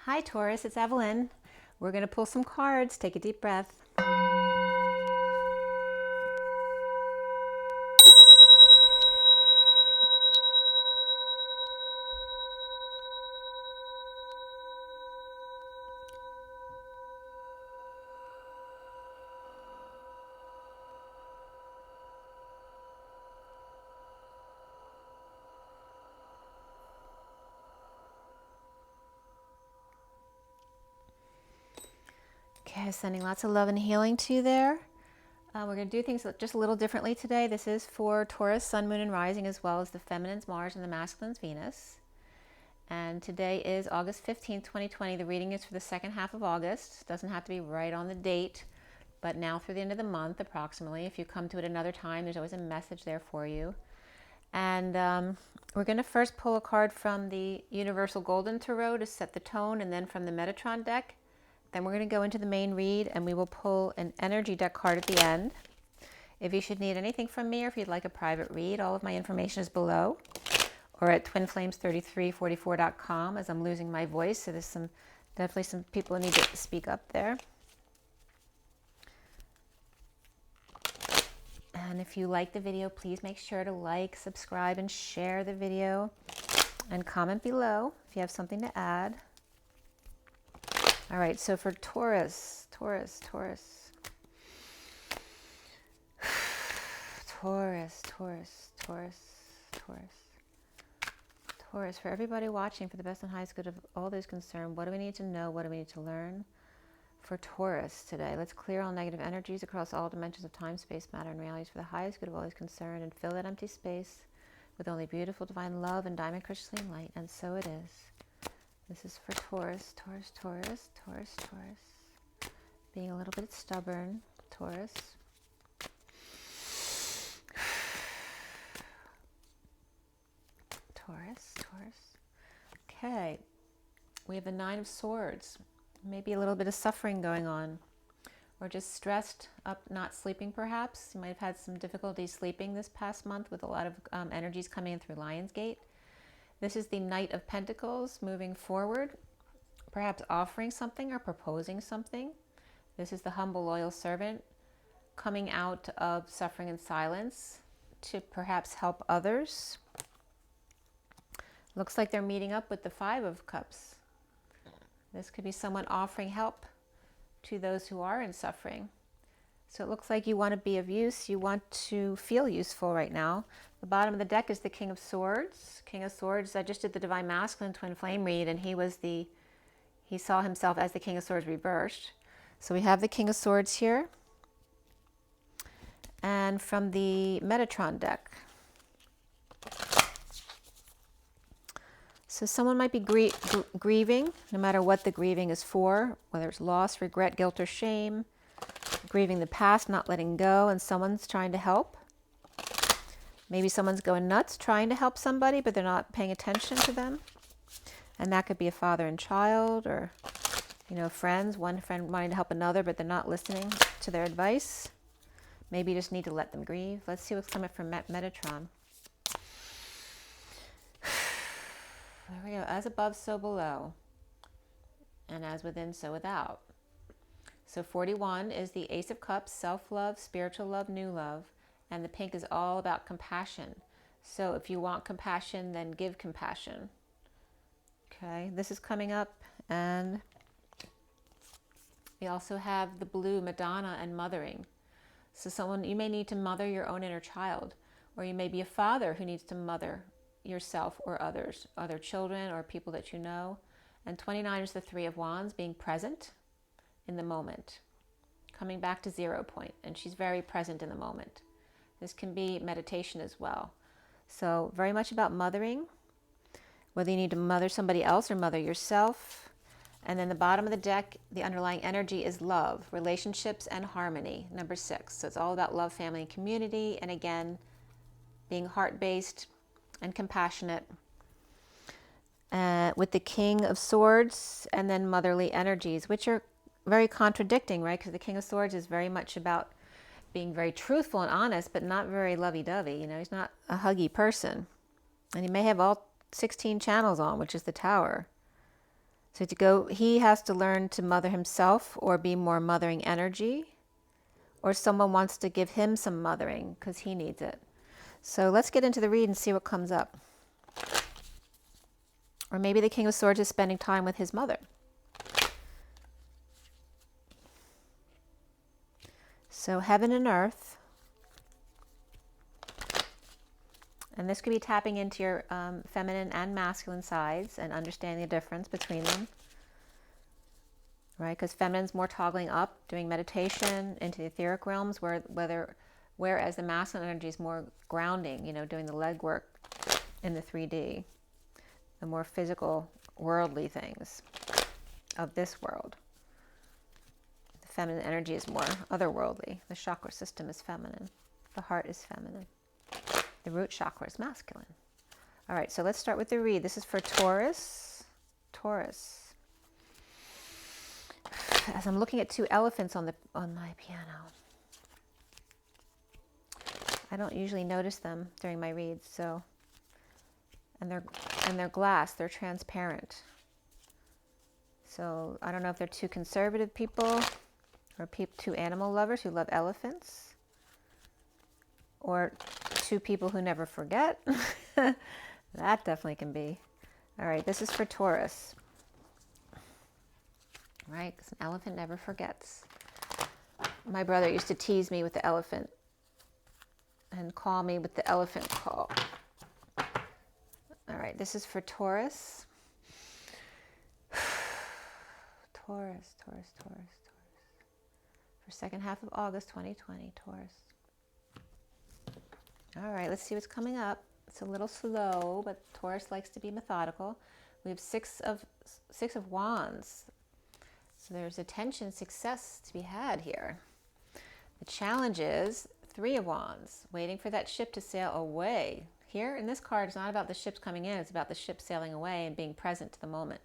Hi Taurus, it's Evelyn. We're going to pull some cards. Take a deep breath. Okay, sending lots of love and healing to you there. We're going to do things just a little differently today. This is for Taurus, Sun, Moon, and Rising, as well as the Feminine's Mars and the Masculine's Venus. And today is August 15th, 2020. The reading is for the second half of August. It doesn't have to be right on the date, but now through the end of the month, approximately. If you come to it another time, there's always a message there for you. And we're going to first pull a card from the Universal Golden Tarot to set the tone, and then from the Metatron deck. Then we're going to go into the main read, and we will pull an energy deck card at the end. If you should need anything from me, or if you'd like a private read, all of my information is below, or at twinflames3344.com, as I'm losing my voice. So there's definitely some people who need to speak up there. And if you like the video, please make sure to like, subscribe, and share the video, and comment below if you have something to add. All right, so for Taurus, Taurus, for everybody watching, for the best and highest good of all those concerned, what do we need to know? What do we need to learn for Taurus today? Let's clear all negative energies across all dimensions of time, space, matter, and realities for the highest good of all those concerned, and fill that empty space with only beautiful divine love and diamond crystalline light. And so it is. This is for Taurus, Taurus. Being a little bit stubborn, Taurus. Taurus. Okay, we have the Nine of Swords. Maybe a little bit of suffering going on, or just stressed up, not sleeping perhaps. You might have had some difficulty sleeping this past month with a lot of energies coming in through Lionsgate. This is the Knight of Pentacles moving forward, perhaps offering something or proposing something. This is the humble, loyal servant coming out of suffering and silence to perhaps help others. Looks like they're meeting up with the Five of Cups. This could be someone offering help to those who are in suffering. So it looks like you want to be of use. You want to feel useful right now. The bottom of the deck is the King of Swords. King of Swords, I just did the Divine Masculine Twin Flame read, and he saw himself as the King of Swords reversed. So we have the King of Swords here. And from the Metatron deck. So someone might be grieving, no matter what the grieving is for, whether it's loss, regret, guilt, or shame. Grieving the past, not letting go, and someone's trying to help. Maybe someone's going nuts trying to help somebody, but they're not paying attention to them. And that could be a father and child, or, friends. One friend wanting to help another, but they're not listening to their advice. Maybe you just need to let them grieve. Let's see what's coming from Metatron. There we go. As above, so below. And as within, so without. So 41 is the Ace of Cups, self-love, spiritual love, new love. And the pink is all about compassion. So if you want compassion, then give compassion. Okay, this is coming up. And we also have the blue, Madonna, and mothering. So you may need to mother your own inner child. Or you may be a father who needs to mother yourself or others, other children or people that you know. And 29 is the Three of Wands, being present in the moment, coming back to 0 point, and she's very present in the moment. This can be meditation as well. So very much about mothering, whether you need to mother somebody else or mother yourself. And then the bottom of the deck, the underlying energy is love, relationships, and harmony, number 6. So it's all about love, family, and community, and again, being heart-based and compassionate. With the King of Swords, and then motherly energies, which are very contradicting, right? Because the King of Swords is very much about being very truthful and honest, but not very lovey-dovey. He's not a huggy person. And he may have all 16 channels on, which is the Tower. So he has to learn to mother himself or be more mothering energy, or someone wants to give him some mothering because he needs it. So let's get into the read and see what comes up. Or maybe the King of Swords is spending time with his mother. So heaven and earth. And this could be tapping into your feminine and masculine sides and understanding the difference between them. Right? Because feminine's more toggling up, doing meditation into the etheric realms, whereas the masculine energy is more grounding, doing the legwork in the 3D, the more physical, worldly things of this world. The feminine energy is more otherworldly. The chakra system is feminine. The heart is feminine. The root chakra is masculine. All right, so let's start with the read. This is for Taurus. Taurus. As I'm looking at 2 elephants on my piano. I don't usually notice them during my reads, so and they're glass, they're transparent. So I don't know if they're 2 conservative people or 2 animal lovers who love elephants, or 2 people who never forget. That definitely can be. All right, this is for Taurus. Right, because an elephant never forgets. My brother used to tease me with the elephant and call me with the elephant call. All right, this is for Taurus. Taurus. For second half of August 2020, Taurus. All right, let's see what's coming up. It's a little slow, but Taurus likes to be methodical. We have six of Wands. So there's attention, success to be had here. The challenge is 3 of Wands, waiting for that ship to sail away. Here in this card, it's not about the ships coming in, it's about the ship sailing away and being present to the moment.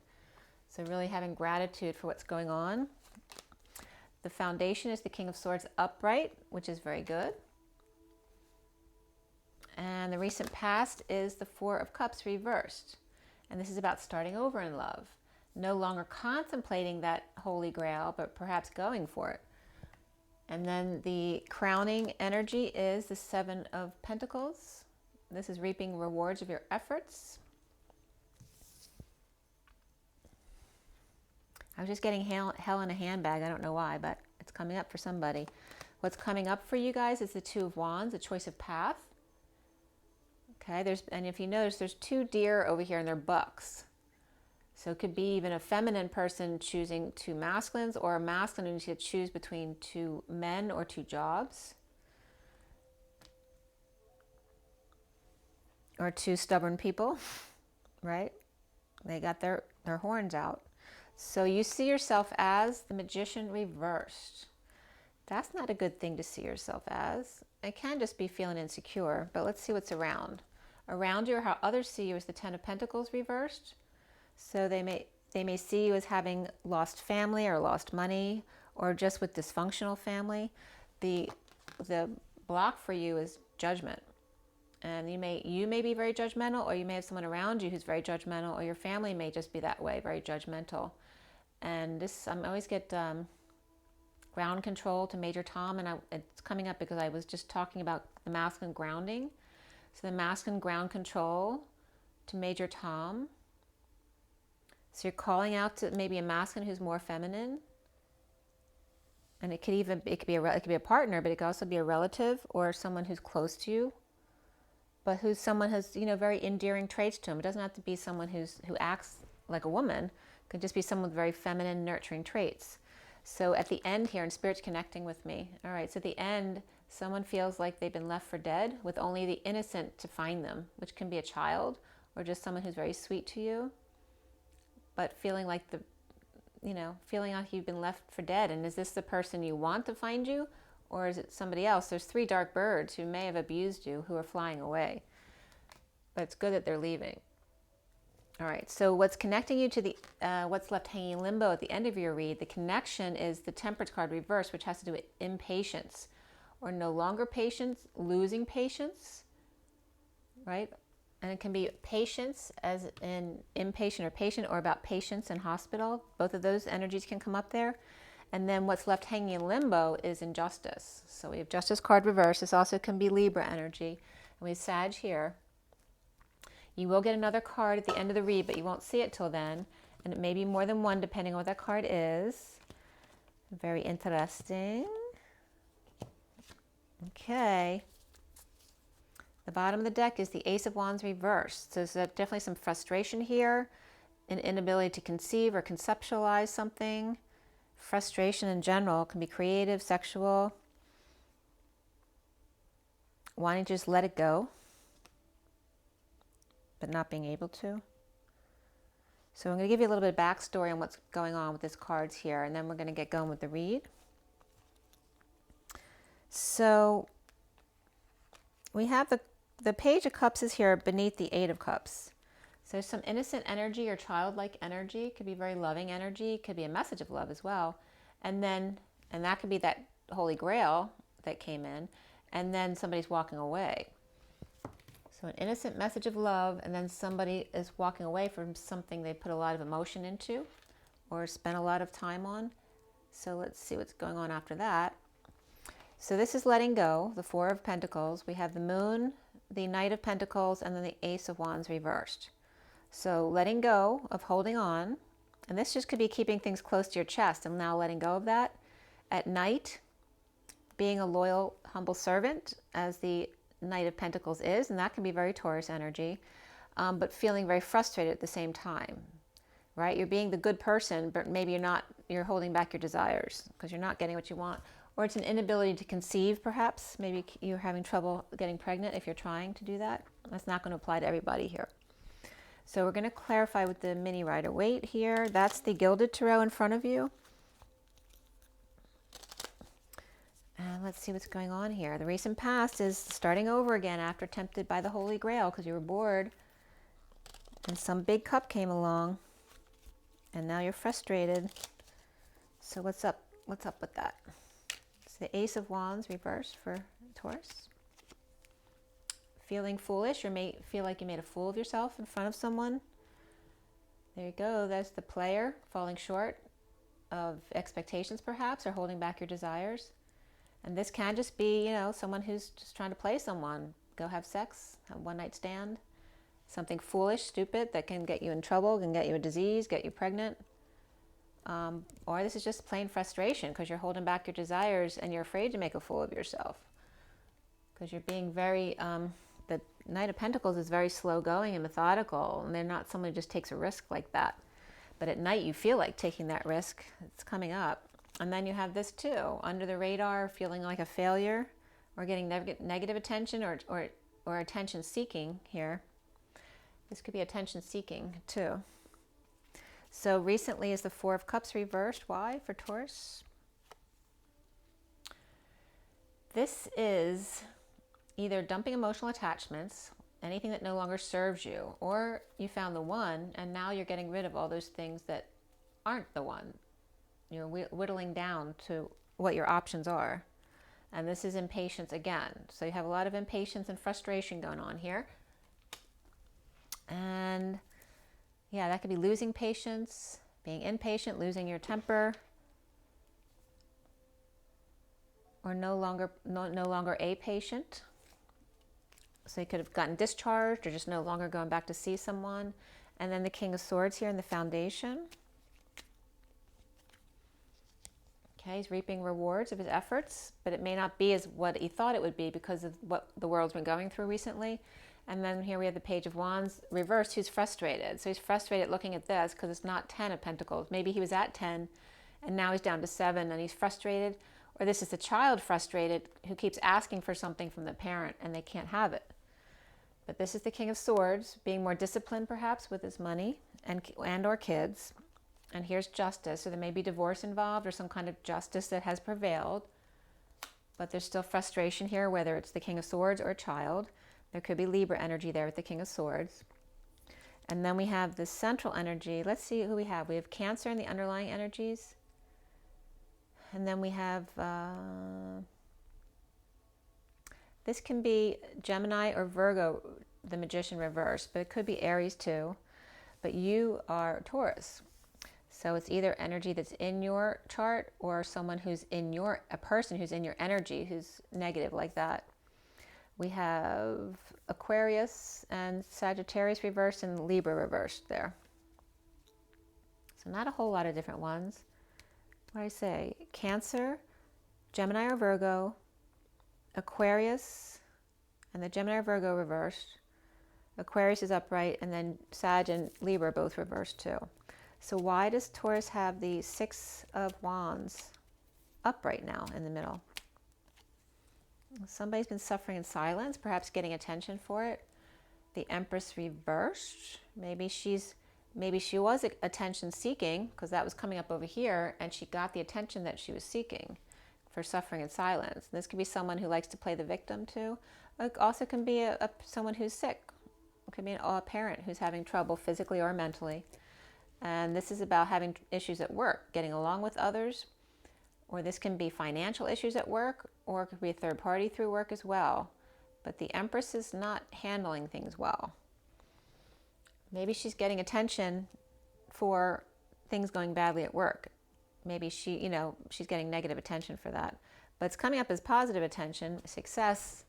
So really having gratitude for what's going on. The foundation is the King of Swords upright, which is very good. And the recent past is the 4 of Cups reversed. And this is about starting over in love. No longer contemplating that holy grail, but perhaps going for it. And then the crowning energy is the 7 of Pentacles. This is reaping rewards of your efforts. I was just getting hell in a handbag. I don't know why, but it's coming up for somebody. What's coming up for you guys is the 2 of Wands, the choice of path. Okay, and if you notice, there's 2 deer over here and they're bucks. So it could be even a feminine person choosing 2 masculines, or a masculine who needs to choose between 2 men or 2 jobs. Or 2 stubborn people, right? They got their horns out. So you see yourself as the Magician reversed. That's not a good thing to see yourself as. It can just be feeling insecure, but let's see what's around. Around you, or how others see you, is the 10 of Pentacles reversed. So they may see you as having lost family or lost money, or just with dysfunctional family. The block for you is judgment. And you may be very judgmental, or you may have someone around you who's very judgmental, or your family may just be that way, very judgmental. And this, I always get ground control to Major Tom, and it's coming up because I was just talking about the masculine grounding. So the masculine ground control to Major Tom. So you're calling out to maybe a masculine who's more feminine. And it could be a partner, but it could also be a relative or someone who's close to you, but someone has, very endearing traits to him. It doesn't have to be someone who acts like a woman. It could just be someone with very feminine, nurturing traits. So at the end here, and Spirit's connecting with me. All right, so at the end, someone feels like they've been left for dead with only the innocent to find them, which can be a child or just someone who's very sweet to you, but feeling like feeling like you've been left for dead. And is this the person you want to find you, or is it somebody else? There's 3 dark birds who may have abused you who are flying away, but it's good that they're leaving. All right, so what's connecting you to the what's left hanging in limbo at the end of your read, the connection is the Temperance card reversed, which has to do with impatience, or no longer patience, losing patience, right? And it can be patience, as in inpatient or patient, or about patients in hospital. Both of those energies can come up there. And then what's left hanging in limbo is injustice. So we have Justice card reversed. This also can be Libra energy. And we have Sag here. You will get another card at the end of the read, but you won't see it till then. And it may be more than one depending on what that card is. Very interesting. Okay. The bottom of the deck is the Ace of Wands reversed. So there's definitely some frustration here, an inability to conceive or conceptualize something. Frustration in general can be creative, sexual, wanting to just let it go, but not being able to. So I'm going to give you a little bit of backstory on what's going on with these cards here, and then we're going to get going with the read. So we have the Page of Cups is here beneath the Eight of Cups. So some innocent energy or childlike energy. Could be very loving energy. Could be a message of love as well. And that could be that Holy Grail that came in. And then somebody's walking away. So an innocent message of love, and then somebody is walking away from something they put a lot of emotion into or spent a lot of time on. So let's see what's going on after that. So this is letting go, the Four of Pentacles. We have the Moon, the Knight of Pentacles, and then the Ace of Wands reversed. So letting go of holding on, and this just could be keeping things close to your chest and now letting go of that. At night, being a loyal, humble servant, as the Knight of Pentacles is, and that can be very Taurus energy, but feeling very frustrated at the same time, right? You're being the good person, but maybe you're holding back your desires because you're not getting what you want. Or it's an inability to conceive, perhaps. Maybe you're having trouble getting pregnant if you're trying to do that. That's not going to apply to everybody here. So we're going to clarify with the mini Rider-Waite here. That's the Gilded Tarot in front of you. And let's see what's going on here. The recent past is starting over again after tempted by the Holy Grail because you were bored. And some big cup came along. And now you're frustrated. So what's up? What's up with that? The Ace of Wands reversed for Taurus. Feeling foolish or may feel like you made a fool of yourself in front of someone. There you go. That's the player falling short of expectations perhaps, or holding back your desires. And this can just be, someone who's just trying to play someone. Go have sex, have a one-night stand. Something foolish, stupid that can get you in trouble, can get you a disease, get you pregnant. Or this is just plain frustration because you're holding back your desires and you're afraid to make a fool of yourself. Because you're being very, the Knight of Pentacles is very slow going and methodical, and they're not someone who just takes a risk like that. But at night you feel like taking that risk. It's coming up. And then you have this too, under the radar, feeling like a failure or getting negative attention or attention seeking here. This could be attention seeking too. So recently is the Four of Cups reversed. Why for Taurus? This is either dumping emotional attachments, anything that no longer serves you, or you found the one and now you're getting rid of all those things that aren't the one. You're whittling down to what your options are. And this is impatience again. So you have a lot of impatience and frustration going on here. And yeah, that could be losing patience, being impatient, losing your temper, or no longer a patient. So you could have gotten discharged or just no longer going back to see someone. And then the King of Swords here in the foundation. Okay, he's reaping rewards of his efforts, but it may not be as what he thought it would be because of what the world's been going through recently. And then here we have the Page of Wands reversed, who's frustrated. So he's frustrated looking at this because it's not 10 of Pentacles. Maybe he was at 10 and now he's down to 7 and he's frustrated. Or this is the child frustrated who keeps asking for something from the parent and they can't have it. But this is the King of Swords, being more disciplined perhaps with his money and or kids. And here's justice. So there may be divorce involved or some kind of justice that has prevailed. But there's still frustration here, whether it's the King of Swords or a child. There could be Libra energy there with the King of Swords. And then we have the central energy. Let's see who we have. We have Cancer in the underlying energies. And then we have, this can be Gemini or Virgo the Magician reversed, but it could be Aries too. But you are Taurus. So it's either energy that's in your chart or someone who's in a person who's in your energy who's negative like that. We have Aquarius and Sagittarius reversed and Libra reversed there. So not a whole lot of different ones. What do I say? Cancer, Gemini or Virgo, Aquarius, and the Gemini or Virgo reversed. Aquarius is upright, and then Sag and Libra both reversed too. So why does Taurus have the Six of Wands upright now in the middle? Somebody's been suffering in silence, perhaps getting attention for it. The Empress reversed. Maybe she was attention seeking, because that was coming up over here, and she got the attention that she was seeking for suffering in silence. This could be someone who likes to play the victim too. It also can be someone who's sick. It could be a parent who's having trouble physically or mentally. And this is about having issues at work, getting along with others, or this can be financial issues at work, or it could be a third party through work as well. But the Empress is not handling things well. Maybe she's getting attention for things going badly at work. Maybe she's getting negative attention for that. But it's coming up as positive attention, success.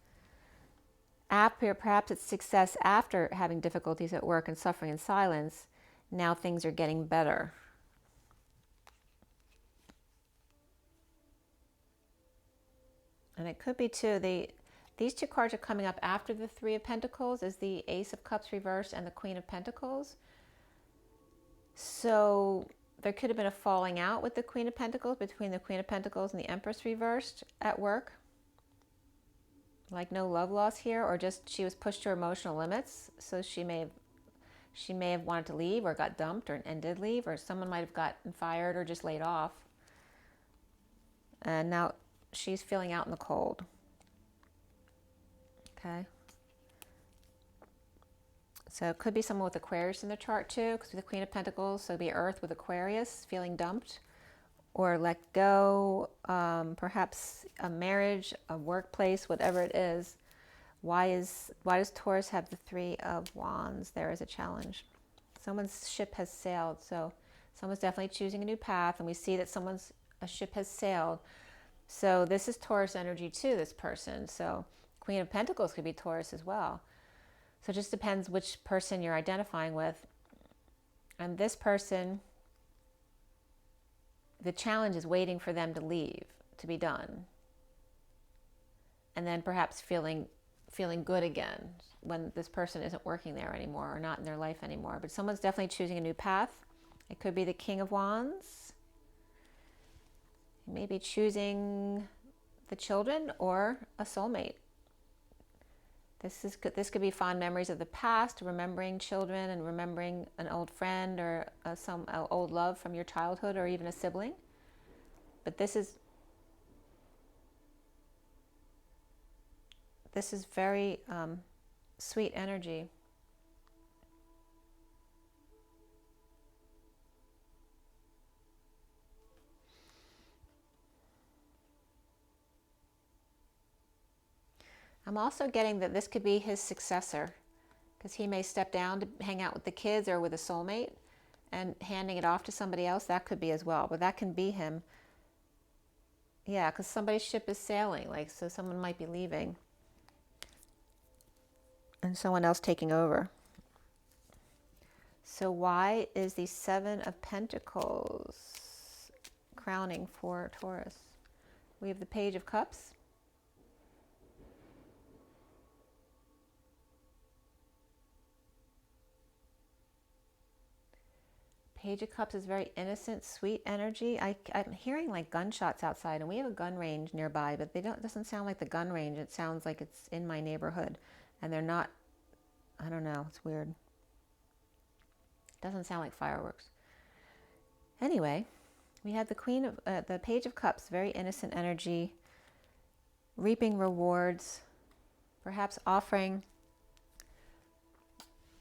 Perhaps it's success after having difficulties at work and suffering in silence. Now things are getting better. And it could be too, these two cards are coming up after the Three of Pentacles, is the Ace of Cups reversed and the Queen of Pentacles. So there could have been a falling out with the Queen of Pentacles, between the Queen of Pentacles and the Empress reversed at work. Like no love loss here, or just she was pushed to her emotional limits. So she may have wanted to leave, or got dumped, and did leave, or someone might have gotten fired or just laid off. And now she's feeling out in the cold. Okay. So it could be someone with Aquarius in the chart too, because with the Queen of Pentacles, so it'd be Earth with Aquarius, feeling dumped or let go, perhaps a marriage, a workplace, whatever it is. Why does Taurus have the Three of Wands? There is a challenge. Someone's ship has sailed, so someone's definitely choosing a new path, and we see that a ship has sailed. So this is Taurus energy too, this person. So Queen of Pentacles could be Taurus as well. So it just depends which person you're identifying with. And this person, the challenge is waiting for them to leave, to be done. And then perhaps feeling good again when this person isn't working there anymore or not in their life anymore. But someone's definitely choosing a new path. It could be the King of Wands. Maybe choosing the children or a soulmate. This could be fond memories of the past, remembering children and remembering an old friend or some old love from your childhood, or even a sibling. But this is very sweet energy. I'm also getting that this could be his successor, because he may step down to hang out with the kids or with a soulmate, and handing it off to somebody else. That could be as well, but that can be him. Yeah, because somebody's ship is sailing, so someone might be leaving and someone else taking over. So why is the Seven of Pentacles crowning for Taurus? We have the Page of Cups. Page of Cups is very innocent, sweet energy. I'm hearing like gunshots outside, and we have a gun range nearby, but it doesn't sound like the gun range. It sounds like it's in my neighborhood, and they're not. I don't know. It's weird. It doesn't sound like fireworks. Anyway, we have the Page of Cups, very innocent energy, reaping rewards, perhaps offering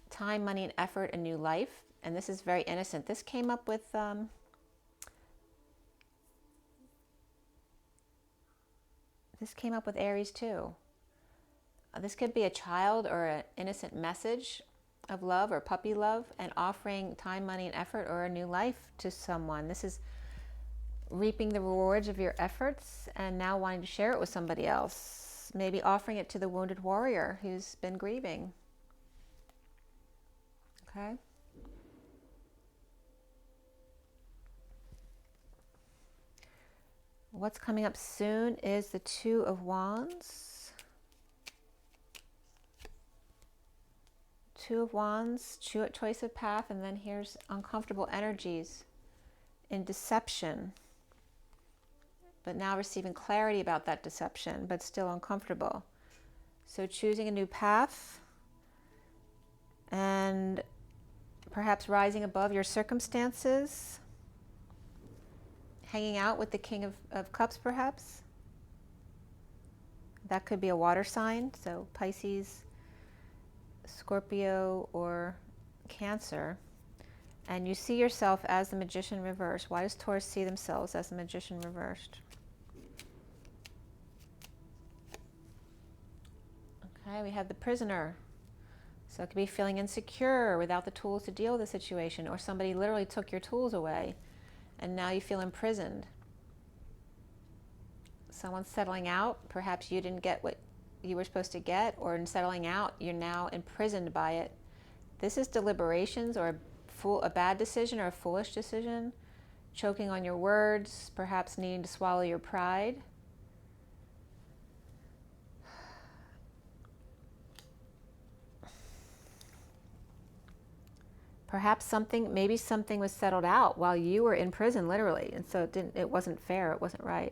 time, money, and effort, a new life. And this is very innocent. This came up with Aries too. This could be a child or an innocent message of love or puppy love, and offering time, money, and effort or a new life to someone. This is reaping the rewards of your efforts and now wanting to share it with somebody else. Maybe offering it to the wounded warrior who's been grieving. Okay? What's coming up soon is the Two of Wands. Two of Wands, choice of path, and then here's uncomfortable energies in deception. But now receiving clarity about that deception, but still uncomfortable. So choosing a new path and perhaps rising above your circumstances. Hanging out with the King of Cups, perhaps. That could be a water sign, so Pisces, Scorpio, or Cancer. And you see yourself as the Magician reversed. Why does Taurus see themselves as the Magician reversed? Okay, we have the Prisoner. So it could be feeling insecure without the tools to deal with the situation, or somebody literally took your tools away and now you feel imprisoned. Someone's settling out. Perhaps you didn't get what you were supposed to get, or in settling out, you're now imprisoned by it. This is deliberations, or a bad decision or a foolish decision. Choking on your words, perhaps needing to swallow your pride. Perhaps maybe something was settled out while you were in prison, literally, and so it wasn't fair, it wasn't right,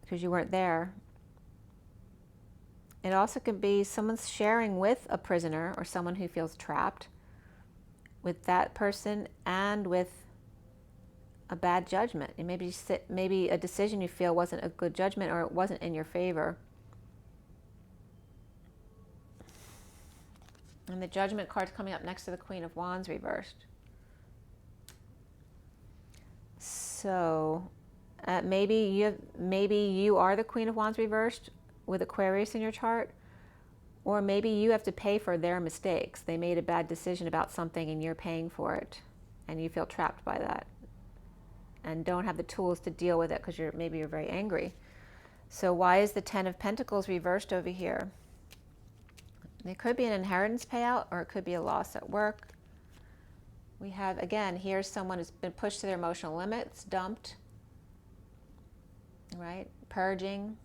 because you weren't there. It also could be someone's sharing with a prisoner or someone who feels trapped, with that person and with a bad judgment. And maybe a decision you feel wasn't a good judgment, or it wasn't in your favor. And the Judgment card's coming up next to the Queen of Wands reversed. So maybe you are the Queen of Wands reversed with Aquarius in your chart, or maybe you have to pay for their mistakes. They made a bad decision about something and you're paying for it, and you feel trapped by that and don't have the tools to deal with it because maybe you're very angry. So why is the Ten of Pentacles reversed over here? It could be an inheritance payout, or it could be a loss at work. We have, again, here's someone who's been pushed to their emotional limits, dumped, right? Purging,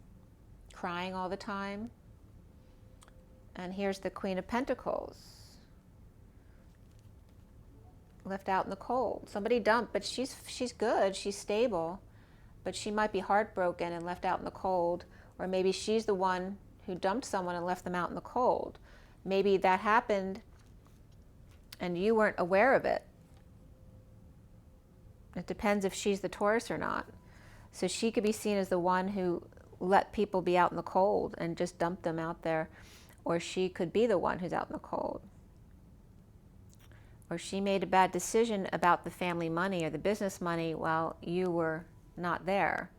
crying all the time. And here's the Queen of Pentacles. Left out in the cold. Somebody dumped, but she's good, she's stable, but she might be heartbroken and left out in the cold. Or maybe she's the one who dumped someone and left them out in the cold. Maybe that happened and you weren't aware of it. It depends if she's the Taurus or not. So she could be seen as the one who let people be out in the cold and just dumped them out there. Or she could be the one who's out in the cold. Or she made a bad decision about the family money or the business money while you were not there.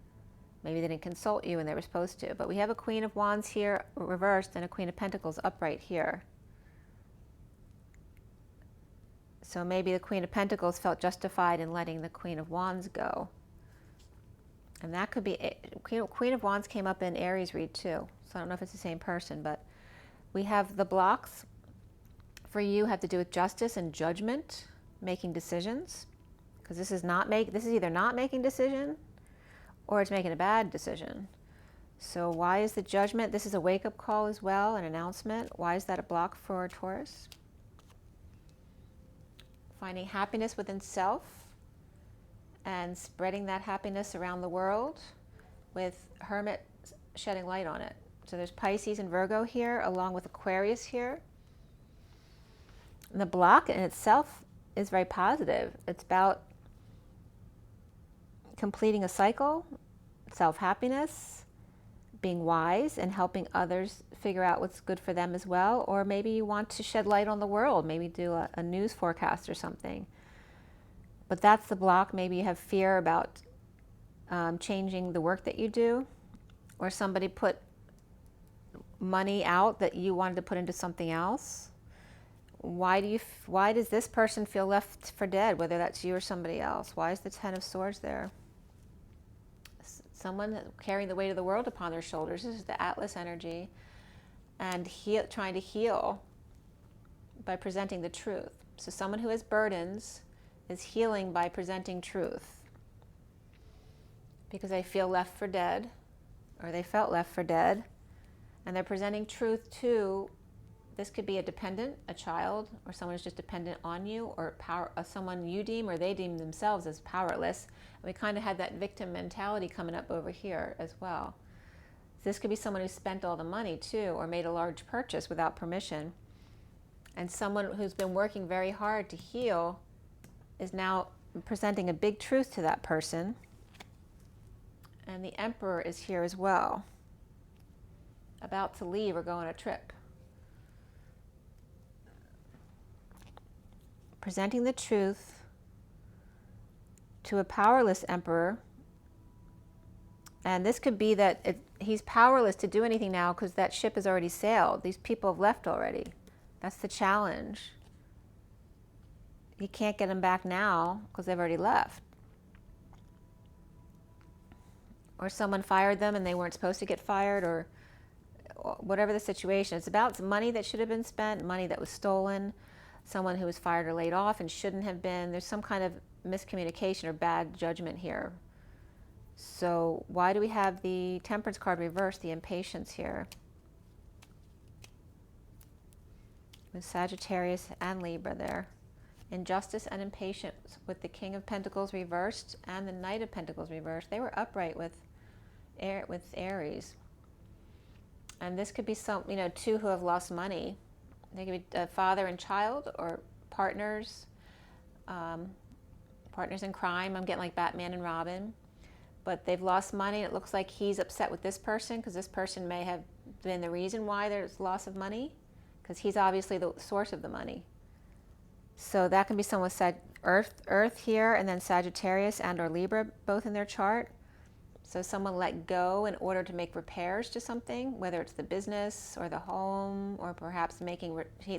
Maybe they didn't consult you when they were supposed to. But we have a Queen of Wands here reversed and a Queen of Pentacles upright here. So maybe the Queen of Pentacles felt justified in letting the Queen of Wands go. And that could be, Queen of Wands came up in Aries read too. So I don't know if it's the same person, but we have the blocks for you have to do with justice and judgment, making decisions. Because this is either not making decision, or it's making a bad decision. So why is the Judgment? This is a wake-up call as well, an announcement. Why is that a block for Taurus? Finding happiness within self and spreading that happiness around the world, with Hermit shedding light on it. So there's Pisces and Virgo here, along with Aquarius here. And the block in itself is very positive. It's about completing a cycle, self-happiness, being wise and helping others figure out what's good for them as well. Or maybe you want to shed light on the world, maybe do a news forecast or something. But that's the block. Maybe you have fear about changing the work that you do, or somebody put money out that you wanted to put into something else? Why does this person feel left for dead, whether that's you or somebody else? Why is the Ten of Swords there? Someone carrying the weight of the world upon their shoulders. This is the Atlas energy. And trying to heal by presenting the truth. So someone who has burdens is healing by presenting truth. Because they feel left for dead, or they felt left for dead, and they're presenting truth to, this could be a dependent, a child, or someone who's just dependent on you, or someone you deem or they deem themselves as powerless. And we kind of had that victim mentality coming up over here as well. This could be someone who spent all the money too, or made a large purchase without permission. And someone who's been working very hard to heal is now presenting a big truth to that person. And the Emperor is here as well, about to leave or go on a trip. Presenting the truth to a powerless Emperor. And this could be that he's powerless to do anything now because that ship has already sailed. These people have left already. That's the challenge. You can't get them back now because they've already left. Or someone fired them and they weren't supposed to get fired, or whatever the situation. It's about money that should have been spent, money that was stolen, someone who was fired or laid off and shouldn't have been. There's some kind of miscommunication or bad judgment here. So why do we have the Temperance card reversed, the impatience here? With Sagittarius and Libra there. Injustice and impatience with the King of Pentacles reversed and the Knight of Pentacles reversed. They were upright with Aries. And this could be two who have lost money. They could be a father and child, or partners, partners in crime. I'm getting like Batman and Robin. But they've lost money. It looks like he's upset with this person because this person may have been the reason why there's loss of money, because he's obviously the source of the money. So that can be someone with Earth here, and then Sagittarius and or Libra both in their chart. So someone let go in order to make repairs to something, whether it's the business or the home, or perhaps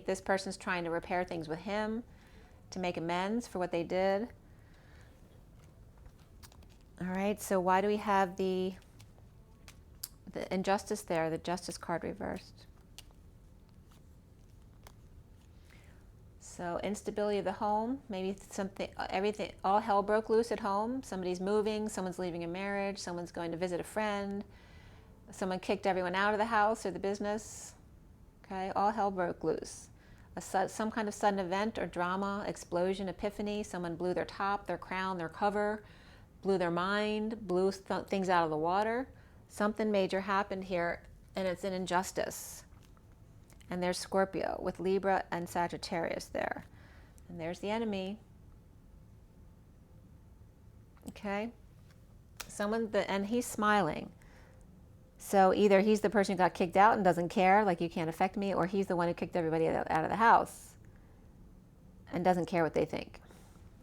this person's trying to repair things with him to make amends for what they did. All right, so why do we have the injustice there, the Justice card reversed? So instability of the home, maybe all hell broke loose at home. Somebody's moving, someone's leaving a marriage, someone's going to visit a friend, someone kicked everyone out of the house or the business. Okay, all hell broke loose. Some kind of sudden event or drama, explosion, epiphany. Someone blew their top, their crown, their cover, blew their mind, blew things out of the water. Something major happened here, and it's an injustice. And there's Scorpio with Libra and Sagittarius there. And there's the enemy. Okay? And he's smiling. So either he's the person who got kicked out and doesn't care, like you can't affect me, or he's the one who kicked everybody out of the house and doesn't care what they think.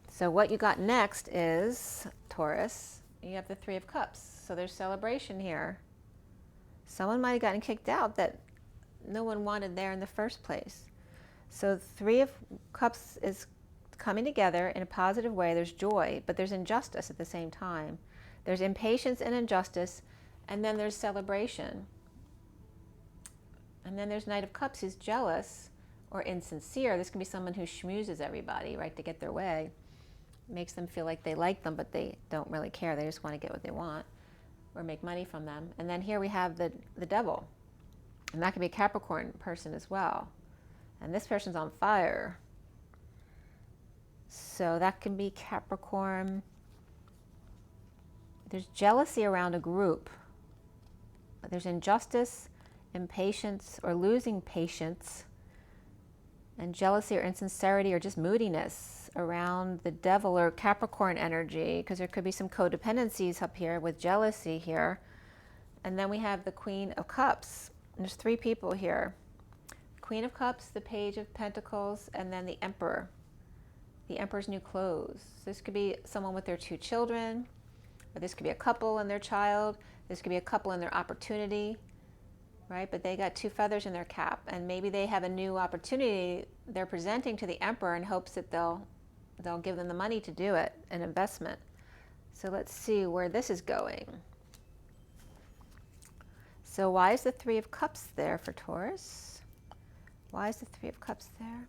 So what you got next is, Taurus, you have the Three of Cups. So there's celebration here. Someone might have gotten kicked out that no one wanted there in the first place. So Three of Cups is coming together in a positive way. There's joy, but there's injustice at the same time. There's impatience and injustice, and then there's celebration. And then there's Knight of Cups who's jealous or insincere. This can be someone who schmoozes everybody, right, to get their way. Makes them feel like they like them, but they don't really care. They just want to get what they want or make money from them. And then here we have the Devil. And that could be a Capricorn person as well. And this person's on fire. So that can be Capricorn. There's jealousy around a group. There's injustice, impatience, or losing patience, and jealousy or insincerity or just moodiness around the Devil or Capricorn energy, because there could be some codependencies up here with jealousy here. And then we have the Queen of Cups. There's three people here. Queen of Cups, the Page of Pentacles, and then the Emperor. The Emperor's new clothes. This could be someone with their two children, or this could be a couple and their child. This could be a couple and their opportunity. right? But they got 2 feathers in their cap, and maybe they have a new opportunity they're presenting to the Emperor in hopes that they'll give them the money to do it, an investment. So let's see where this is going. So why is the 3 of Cups there for Taurus? Why is the 3 of Cups there?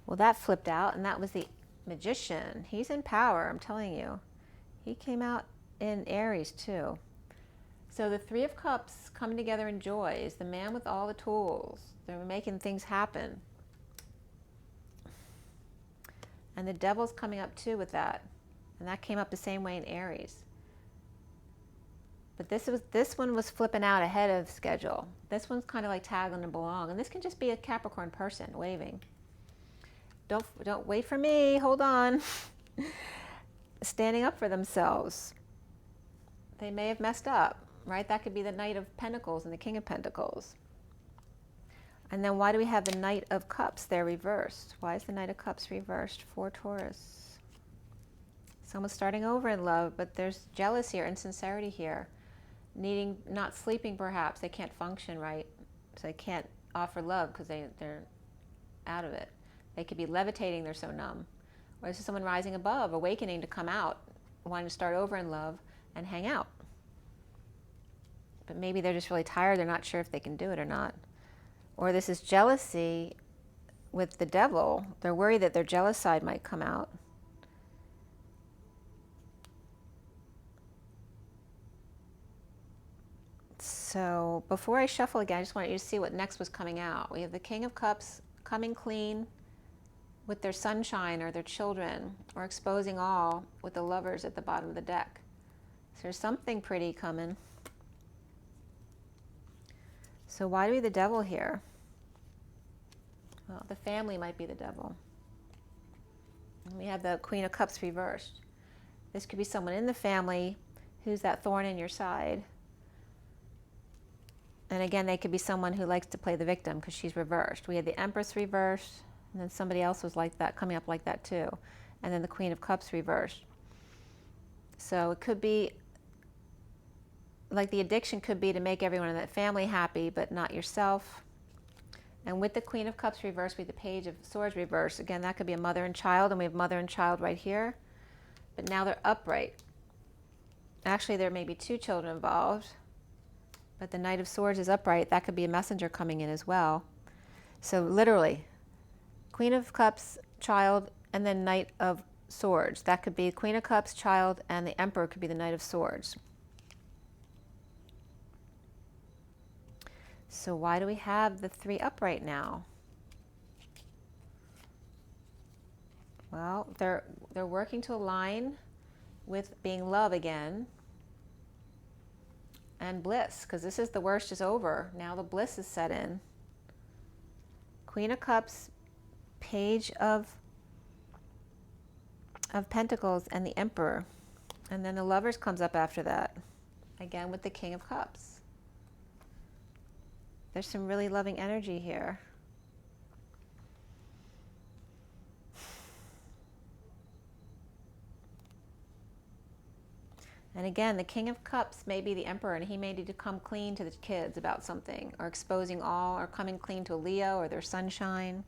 Well, that flipped out, and that was the Magician. He's in power, I'm telling you. He came out in Aries too. So the 3 of Cups coming together in joy is the man with all the tools. They're making things happen. And the Devil's coming up too with that. And that came up the same way in Aries. But this one was flipping out ahead of schedule. This one's kind of like tag on and belong. And this can just be a Capricorn person waving. Don't wait for me, hold on. Standing up for themselves. They may have messed up, right? That could be the Knight of Pentacles and the King of Pentacles. And then why do we have the Knight of Cups there reversed? Why is the Knight of Cups reversed for Taurus? Someone's starting over in love, but there's jealousy or insincerity here. Not sleeping perhaps. They can't function right. So they can't offer love because they're out of it. They could be levitating, they're so numb. Or this is someone rising above, awakening to come out, wanting to start over in love and hang out. But maybe they're just really tired, they're not sure if they can do it or not. Or this is jealousy with the Devil. They're worried that their jealous side might come out. So before I shuffle again, I just want you to see what next was coming out. We have the King of Cups coming clean with their sunshine or their children, or exposing all with the Lovers at the bottom of the deck. So there's something pretty coming. So why do we have the Devil here? Well, the family might be the Devil. And we have the Queen of Cups reversed. This could be someone in the family who's that thorn in your side. And again, they could be someone who likes to play the victim because she's reversed. We had the Empress reversed, and then somebody else was like that, coming up like that too. And then the Queen of Cups reversed. So it could be, like the addiction could be to make everyone in that family happy, but not yourself. And with the Queen of Cups reversed, with the Page of Swords reversed, again, that could be a mother and child, and we have mother and child right here. But now they're upright. Actually, there may be 2 children involved, but the Knight of Swords is upright. That could be a messenger coming in as well. So literally, Queen of Cups, child, and then Knight of Swords. That could be Queen of Cups, child, and the Emperor could be the Knight of Swords. So why do we have the 3 upright now? Well, they're working to align with being love again and bliss, because this is the worst is over. Now the bliss is set in. Queen of Cups, Page of Pentacles, and the Emperor. And then the Lovers comes up after that, again with the King of Cups. There's some really loving energy here. And again, the King of Cups may be the Emperor, and he may need to come clean to the kids about something, or exposing all, or coming clean to a Leo or their sunshine.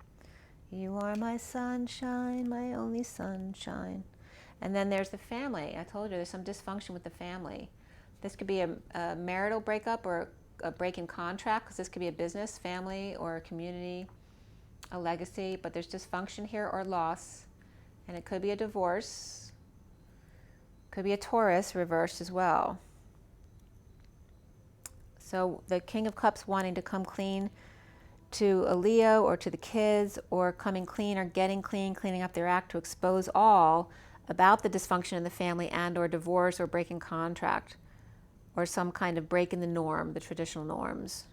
You are my sunshine, my only sunshine. And then there's the family. I told you there's some dysfunction with the family. This could be a marital breakup or a break in contract, because this could be a business, family, or a community, a legacy, but there's dysfunction here or loss. And it could be a divorce. Could be a Taurus reversed as well. So the King of Cups wanting to come clean to a Leo or to the kids, or coming clean or getting clean, cleaning up their act to expose all about the dysfunction in the family, and or divorce or breaking contract, or some kind of break in the norm, the traditional norms.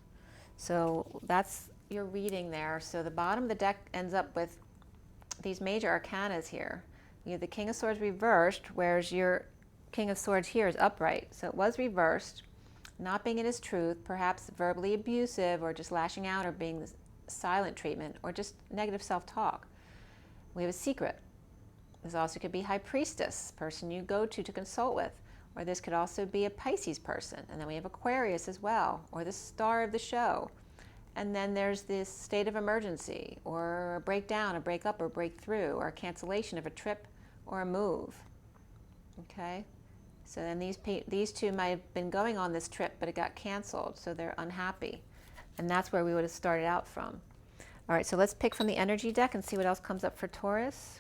So that's your reading there. So the bottom of the deck ends up with these major arcanas here. You have the King of Swords reversed, whereas your King of Swords here is upright. So it was reversed, not being in his truth, perhaps verbally abusive, or just lashing out, or being the silent treatment, or just negative self-talk. We have a secret. This also could be High Priestess, person you go to consult with, Or this could also be a Pisces person. And then we have Aquarius as well, or the star of the show. And then there's this state of emergency, or a breakdown, a breakup, or breakthrough, or a cancellation of a trip or a move. Okay? So then these two might have been going on this trip, but it got canceled, so they're unhappy. And that's where we would have started out from. All right, so let's pick from the energy deck and see what else comes up for Taurus.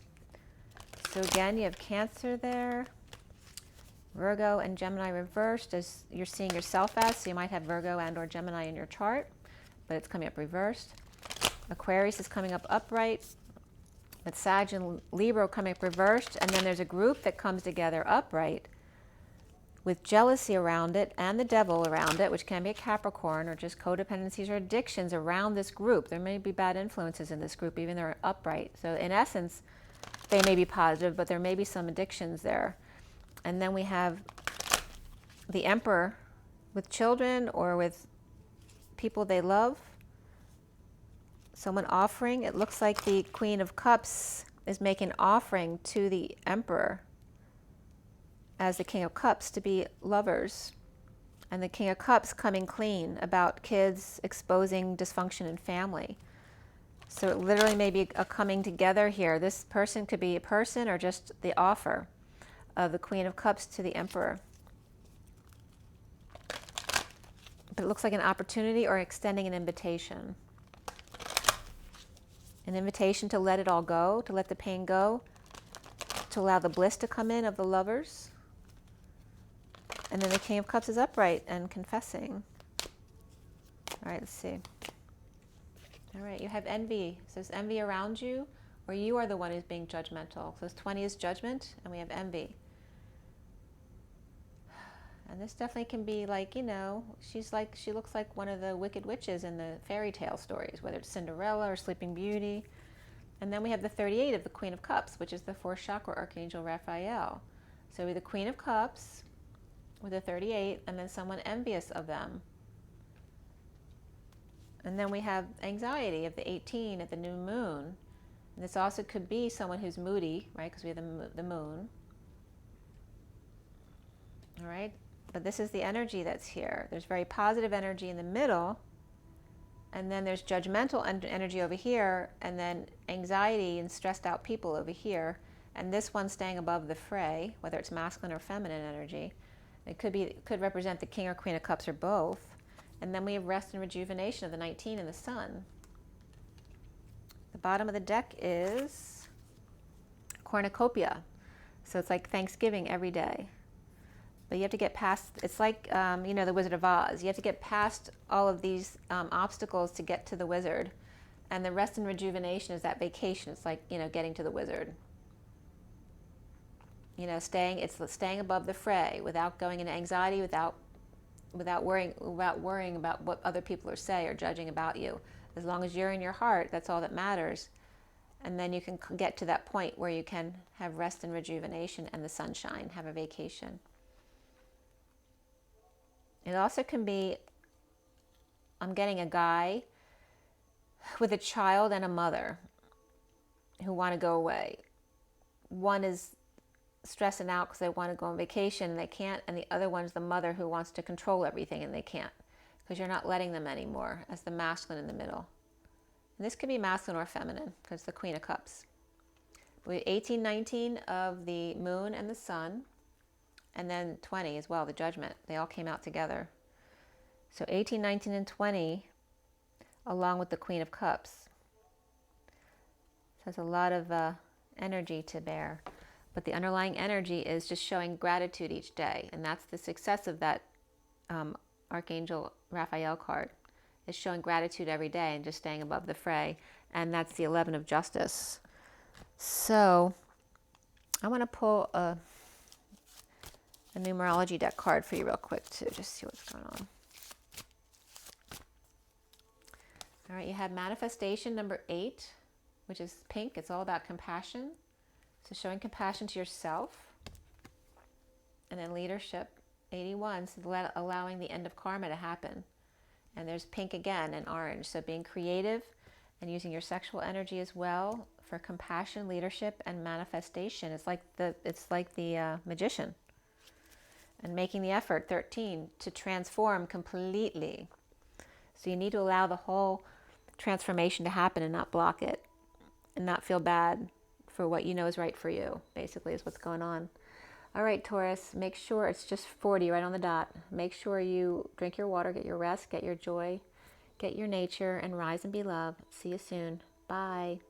So again, you have Cancer there, Virgo and Gemini reversed, as you're seeing yourself as, so you might have Virgo and or Gemini in your chart, but it's coming up reversed. Aquarius is coming up upright, but Sag and Libra coming up reversed, and then there's a group that comes together upright with jealousy around it and the devil around it, which can be a Capricorn, or just codependencies or addictions around this group. There may be bad influences in this group, even though they're upright. So in essence, they may be positive, but there may be some addictions there. And then we have the Emperor with children or with people they love. Someone offering. It looks like the Queen of Cups is making an offering to the Emperor as the King of Cups to be lovers. And the King of Cups coming clean about kids exposing dysfunction in family. So it literally may be a coming together here. This person could be a person or just the offer of the Queen of Cups to the Emperor. But it looks like an opportunity or extending an invitation. An invitation to let it all go, to let the pain go, to allow the bliss to come in of the lovers. And then the King of Cups is upright and confessing. All right, let's see. All right, you have envy. So there's envy around you, or you are the one who's being judgmental. So 20 is judgment, and we have envy. And this definitely can be like, you know, she looks like one of the wicked witches in the fairy tale stories, whether it's Cinderella or Sleeping Beauty. And then we have the 38 of the Queen of Cups, which is the fourth chakra Archangel Raphael. So we have the Queen of Cups with a 38, and then someone envious of them. And then we have anxiety of the 18 at the new moon. And this also could be someone who's moody, right, because we have the moon. All right, but this is the energy that's here. There's very positive energy in the middle, and then there's judgmental energy over here, and then anxiety and stressed out people over here. And this one staying above the fray, whether it's masculine or feminine energy. It could represent the King or Queen of Cups or both. And then we have rest and rejuvenation of the 19 and the Sun. The bottom of the deck is cornucopia. So it's like Thanksgiving every day. But you have to get past, it's like, you know, the Wizard of Oz. You have to get past all of these obstacles to get to the wizard. And the rest and rejuvenation is that vacation. It's like, you know, getting to the wizard. You know, it's staying above the fray without going into anxiety, without worrying about what other people are saying or judging about you. As long as you're in your heart, that's all that matters. And then you can get to that point where you can have rest and rejuvenation and the sunshine, have a vacation. It also can be, I'm getting a guy with a child and a mother who want to go away. One is stressing out because they want to go on vacation and they can't, and the other one's the mother who wants to control everything and they can't, because you're not letting them anymore, as the masculine in the middle. And this could be masculine or feminine, because the Queen of Cups. We have 18, 19 of the moon and the sun, and then 20 as well, the judgment. They all came out together. So 18, 19, and 20, along with the Queen of Cups. So there's a lot of energy to bear. But the underlying energy is just showing gratitude each day. And that's the success of that Archangel Raphael card, is showing gratitude every day and just staying above the fray. And that's the 11 of Justice. So I want to pull a numerology deck card for you real quick to just see what's going on. All right, you have manifestation number 8, which is pink. It's all about compassion. So showing compassion to yourself. And then leadership, 81, so allowing the end of karma to happen. And there's pink again and orange. So being creative and using your sexual energy as well for compassion, leadership, and manifestation. It's like the magician. and making the effort, 13, to transform completely. So you need to allow the whole transformation to happen and not block it and not feel bad for what you know is right for you, basically, is what's going on. All right, Taurus, make sure it's just 40 right on the dot. Make sure you drink your water, get your rest, get your joy, get your nature, and rise and be love. See you soon. Bye.